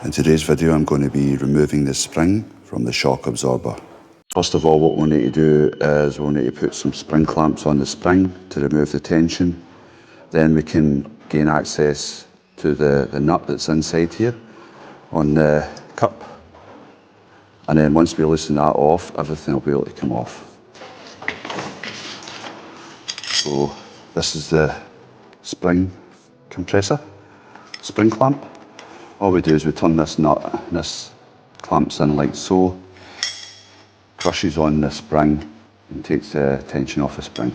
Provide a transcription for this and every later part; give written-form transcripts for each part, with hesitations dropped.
In today's video I'm going to be removing the spring from the shock absorber. First of all, what we'll need to do is we'll need to put some spring clamps on the spring to remove the tension. Then we can gain access to the nut that's inside here on the cup. And then once we loosen that off, everything will be able to come off. So this is the spring compressor, spring clamp. All we do is we turn this nut, and this clamps in like so, crushes on the spring and takes the tension off the spring.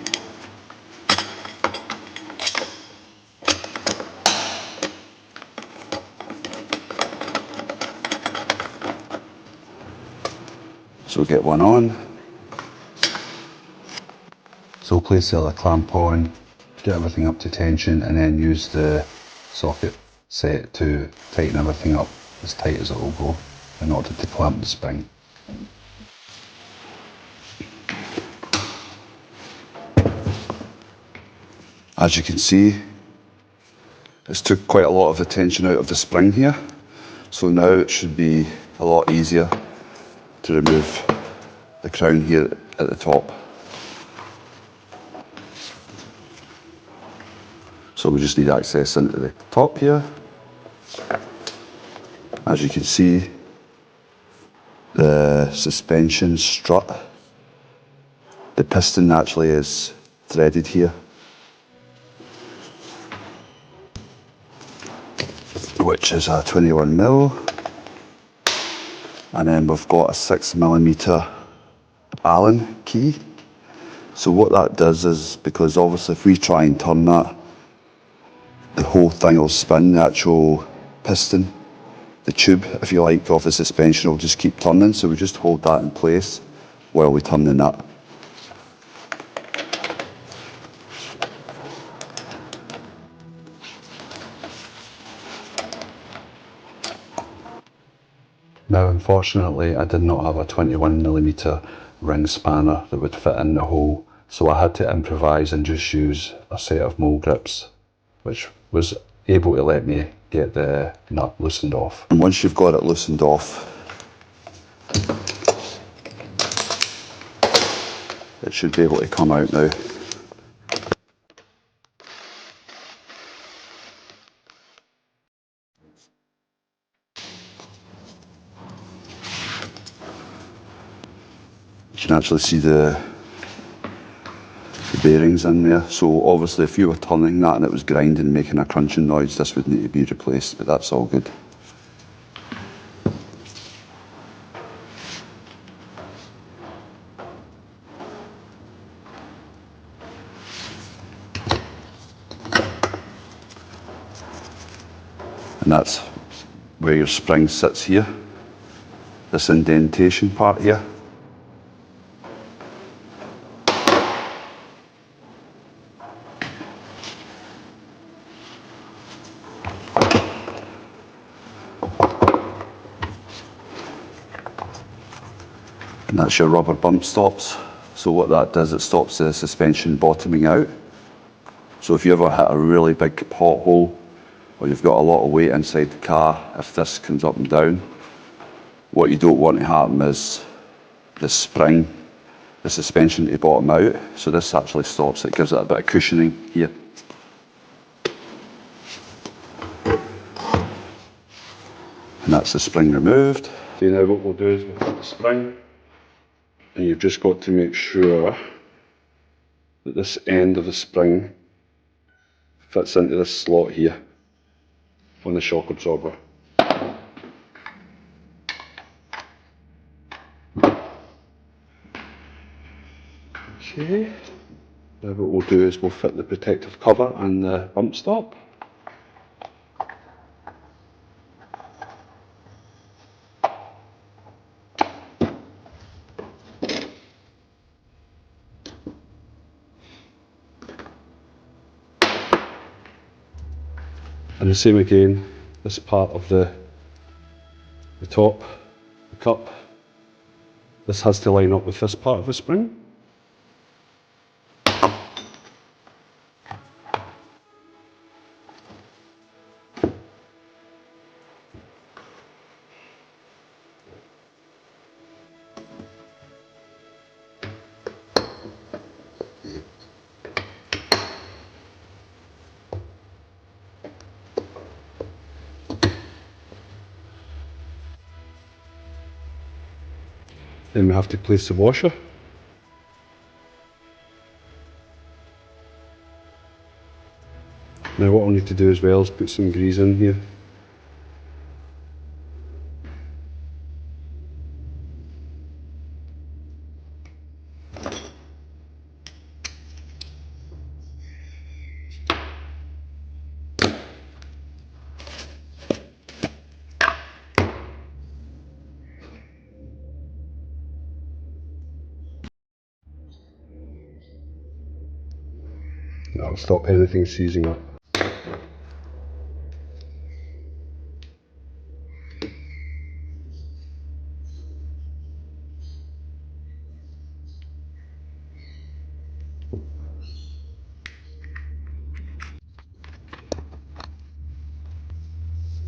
So get one on. So place the other clamp on, get everything up to tension, and then use the socket set to tighten everything up as tight as it will go in order to clamp the spring. As you can see, it's took quite a lot of the tension out of the spring here, so now it should be a lot easier to remove the crown here at the top. So we just need access into the top here. As you can see, the suspension strut, the piston actually is threaded here, which is a 21mm, and then we've got a 6mm Allen key. So what that does is, because obviously if we try and turn that, the whole thing will spin, the actual piston, the tube, if you like, of the suspension will just keep turning, so we just hold that in place while we turn the nut. Now unfortunately I did not have a 21mm ring spanner that would fit in the hole, so I had to improvise and just use a set of mole grips, which was able to let me get the nut loosened off. And once you've got it loosened off, it should be able to come out now. You can actually see the bearings in there, so obviously if you were turning that and it was grinding, making a crunching noise, this would need to be replaced, but that's all good. And that's where your spring sits here, this indentation part here. And that's your rubber bump stops. So what that does, it stops the suspension bottoming out. So if you ever hit a really big pothole, or you've got a lot of weight inside the car, if this comes up and down, what you don't want to happen is the spring, the suspension to bottom out. So this actually stops it, gives it a bit of cushioning here. And that's the spring removed. See, now what we'll do is we'll put the spring, and you've just got to make sure that this end of the spring fits into this slot here on the shock absorber. Okay, now what we'll do is we'll fit the protective cover and the bump stop. And the same again, this part of the top, the cup, this has to line up with this part of the spring. Then we have to place the washer. Now what I'll need to do as well is put some grease in here. That'll stop anything seizing up.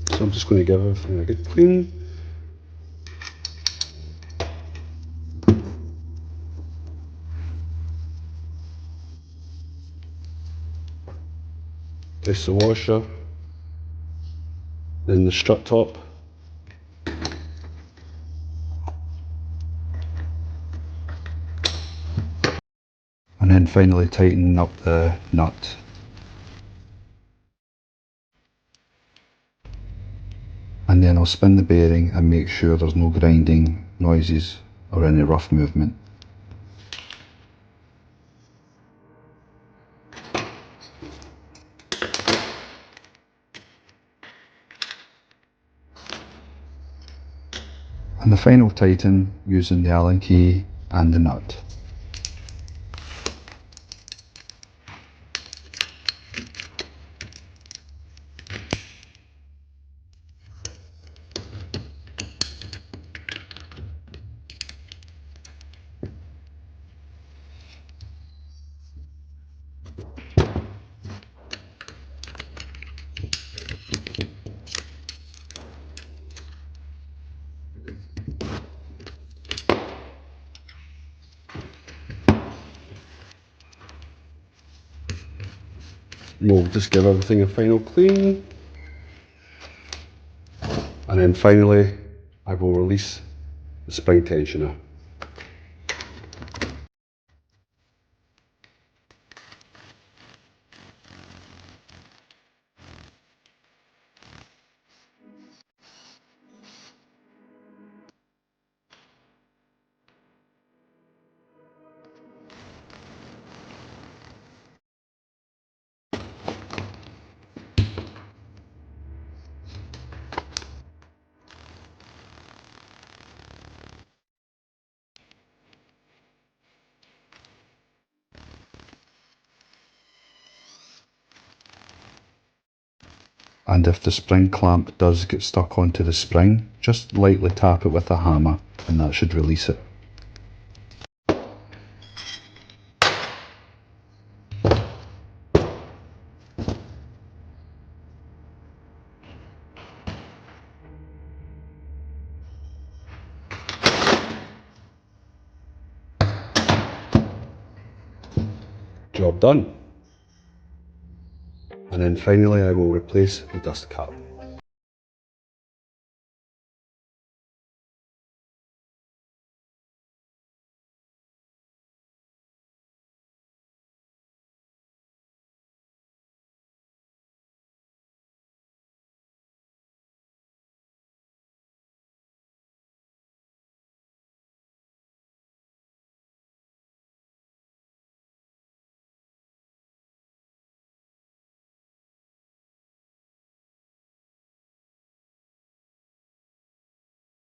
So I'm just going to give everything a good clean. Place the washer, then the strut top. And then finally tighten up the nut. And then I'll spin the bearing and make sure there's no grinding noises or any rough movement. And the final tighten using the Allen key and the nut. We'll just give everything a final clean, and then finally I will release the spring tensioner. And if the spring clamp does get stuck onto the spring, just lightly tap it with a hammer and that should release it. Job done. And then finally I will replace the dust cap.